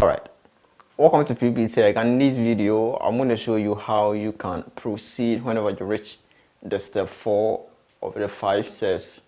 Alright, welcome to Pbteck, and in this video I'm going to show you how you can proceed whenever you reach the step 4 of the 5 steps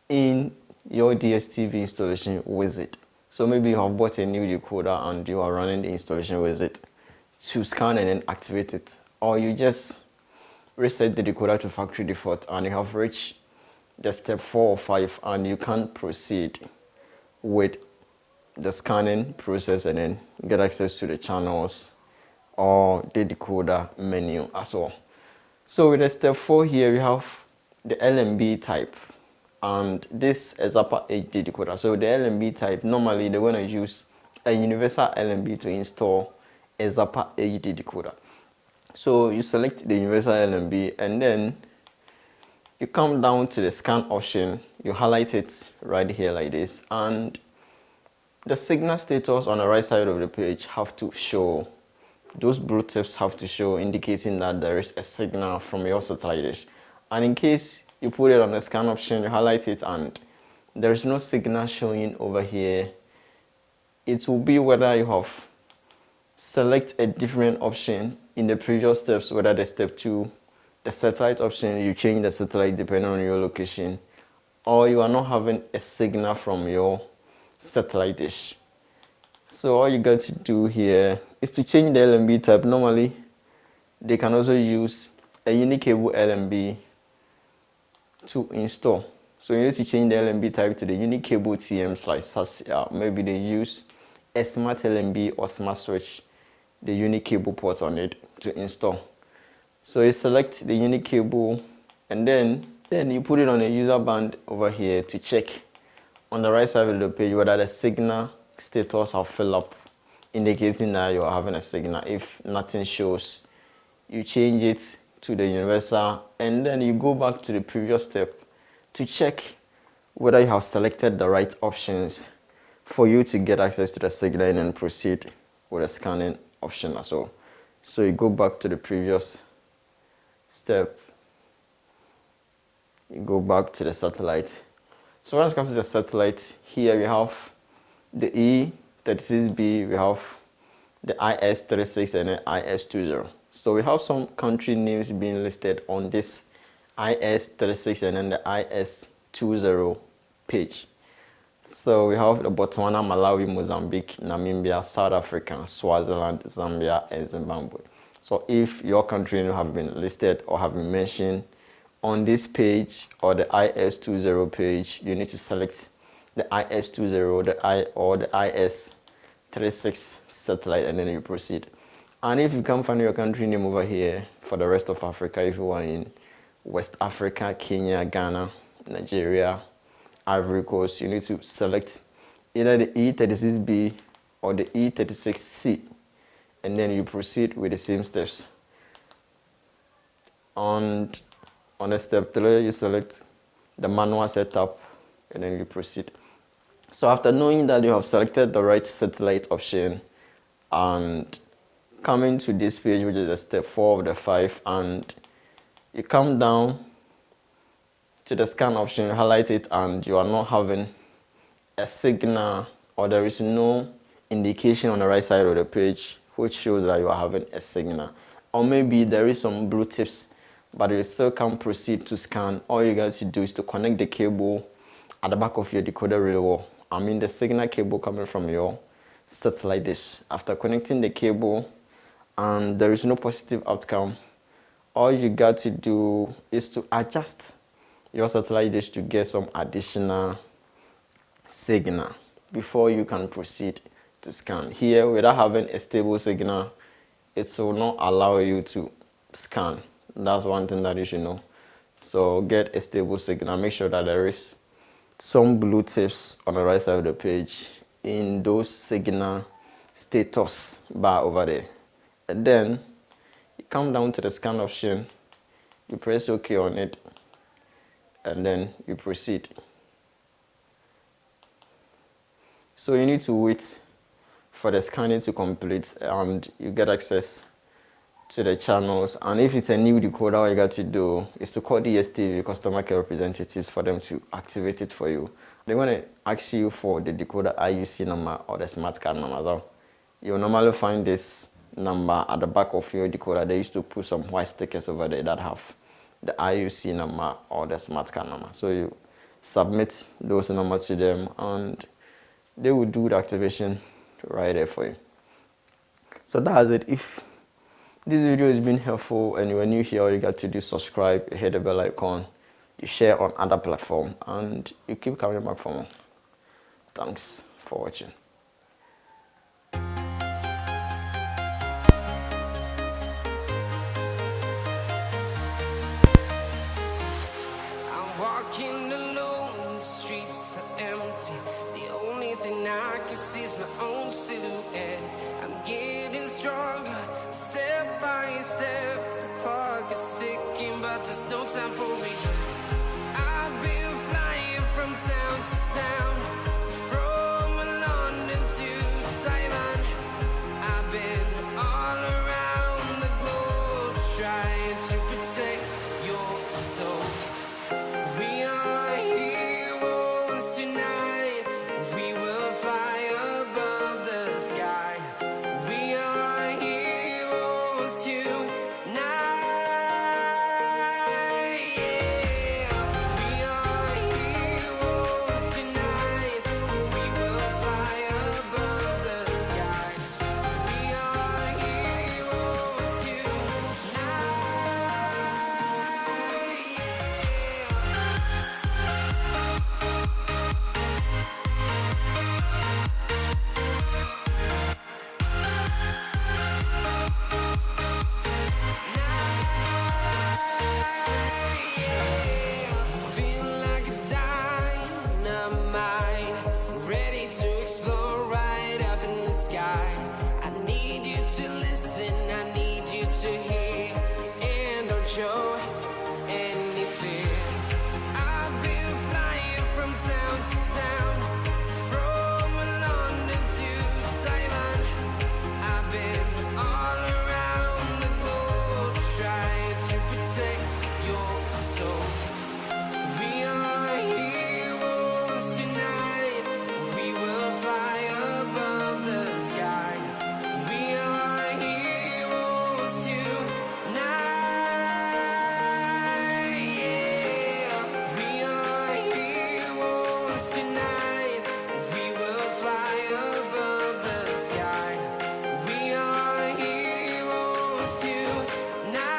in your Dstv installation wizard. So maybe you have bought a new decoder and you are running the installation wizard to scan and then activate it, or you just reset the decoder to factory default and you have reached the step 4 or 5 and you can't proceed with the scanning process and then get access to the channels or the decoder menu as well. So with the step 4 here, we have the LMB type, and this is Zapper HD decoder. So the LMB type, normally they're going to use a universal LMB to install a Zapper HD decoder. So you select the universal LMB and then you come down to the scan option, you highlight it right here like this, and the signal status on the right side of the page have to show. Those blue tips have to show, indicating that there is a signal from your satellite dish. And in case you put it on the scan option, you highlight it and there is no signal showing over here, it will be whether you have select a different option in the previous steps, whether the step 2, the satellite option, you change the satellite depending on your location, or you are not having a signal from your satellite dish. So all you got to do here is to change the LMB type. Normally they can also use a unique cable LMB to install, so you need to change the LMB type to the unique cable TM/SAS. Maybe they use a smart LMB or smart switch, the unique cable port on it to install. So you select the unique cable and then you put it on a user band over here to check on the right side of the page whether the signal status have filled up, indicating that you are having a signal. If nothing shows, you change it to the universal and then you go back to the previous step to check whether you have selected the right options for you to get access to the signal and then proceed with the scanning option as well. So you go back to the previous step, you go back to the satellite. So when it comes to the satellite, here we have the E36B, we have the IS36 and the IS20. So we have some country names being listed on this IS36 and then the IS20 page. So we have the Botswana, Malawi, Mozambique, Namibia, South Africa, Swaziland, Zambia, and Zimbabwe. So if your country name have been listed or have been mentioned on this page or the IS20 page, you need to select the IS20, or the IS36 satellite, and then you proceed. And if you can't find your country name over here for the rest of Africa, if you are in West Africa, Kenya, Ghana, Nigeria, Ivory Coast, you need to select either the E36B or the E36C, and then you proceed with the same steps. And on the step 3, you select the manual setup and then you proceed. So after knowing that you have selected the right satellite option and coming to this page, which is the step 4 of the 5, and you come down to the scan option, you highlight it and you are not having a signal, or there is no indication on the right side of the page which shows that you are having a signal, or maybe there is some blue tips but you still can't proceed to scan, all you got to do is to connect the cable at the back of your decoder relay wall. I mean the signal cable coming from your satellite dish. After connecting the cable and there is no positive outcome, all you got to do is to adjust your satellite dish to get some additional signal before you can proceed to scan. Here, without having a stable signal, it will not allow you to scan. That's one thing that you should know. So get a stable signal. Make sure that there is some blue tips on the right side of the page in those signal status bar over there. And then you come down to the scan option, you press OK on it, and then you proceed. So you need to wait for the scanning to complete and you get access to the channels. And if it's a new decoder, all you got to do is to call Dstv customer care representatives for them to activate it for you. They're going to ask you for the decoder IUC number or the smart card number. So you'll normally find this number at the back of your decoder. They used to put some white stickers over there that have the IUC number or the smart card number. So you submit those numbers to them and they will do the activation right there for you. So that's it. If this video has been helpful and you're new here, all you got to do is subscribe, hit the bell icon, you share on other platforms, and you keep coming back for more. Thanks for watching. Walking alone, the streets are empty. The only thing I can see is my own silhouette. I'm getting stronger, step by step. The clock is ticking, but there's no time for regrets. I've been flying from town to town, from London to Taiwan. I've been all around the globe, trying to protect your soul. We are heroes tonight. We will fly above the sky. We are heroes tonight. Yeah. We are heroes tonight. We will fly above the sky. We are heroes tonight. Feel like a dynamite, ready to explode right up in the sky. I need you to listen, I need you to hear, and don't show any fear. I've been flying from town to town, from London to Taiwan. I've been all around the globe, trying to protect your soul. We are heroes tonight. We will fly above the sky. We are heroes tonight. Yeah. We are heroes tonight. We will fly above the sky. We are heroes tonight.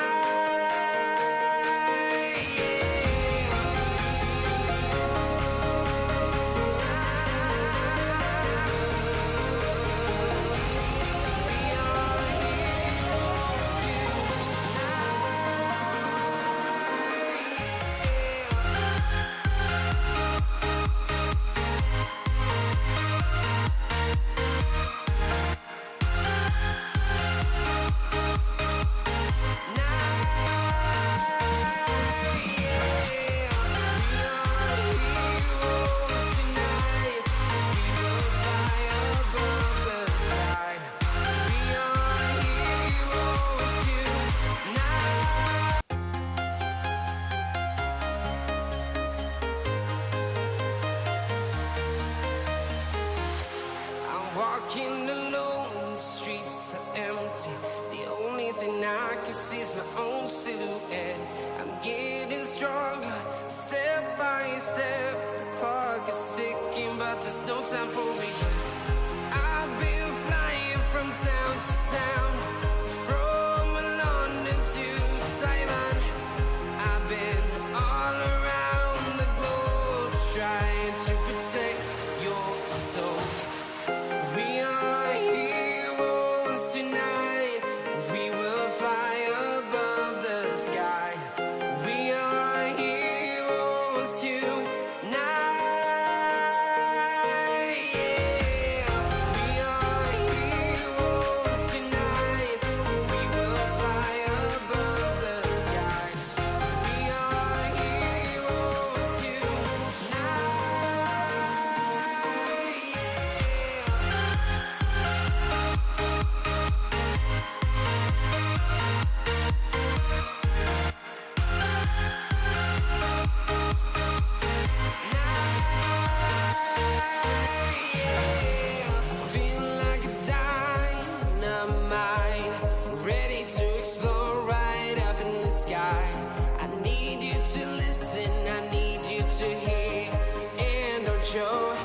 Walking alone, the streets are empty. The only thing I can see is my own silhouette. I'm getting stronger, step by step. The clock is ticking, but there's no time for regrets. I've been flying from town to town, from London to Taiwan. I've been all around the globe, trying to protect your soul. We are heroes tonight. We will fly above the sky. We are heroes tonight. Yeah. We are heroes tonight. show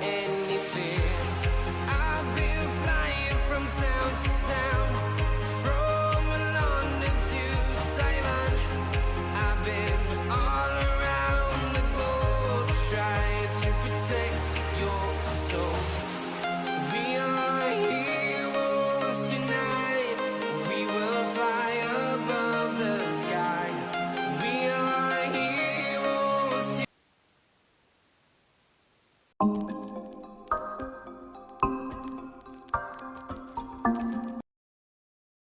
any fear. I've been flying from town to town.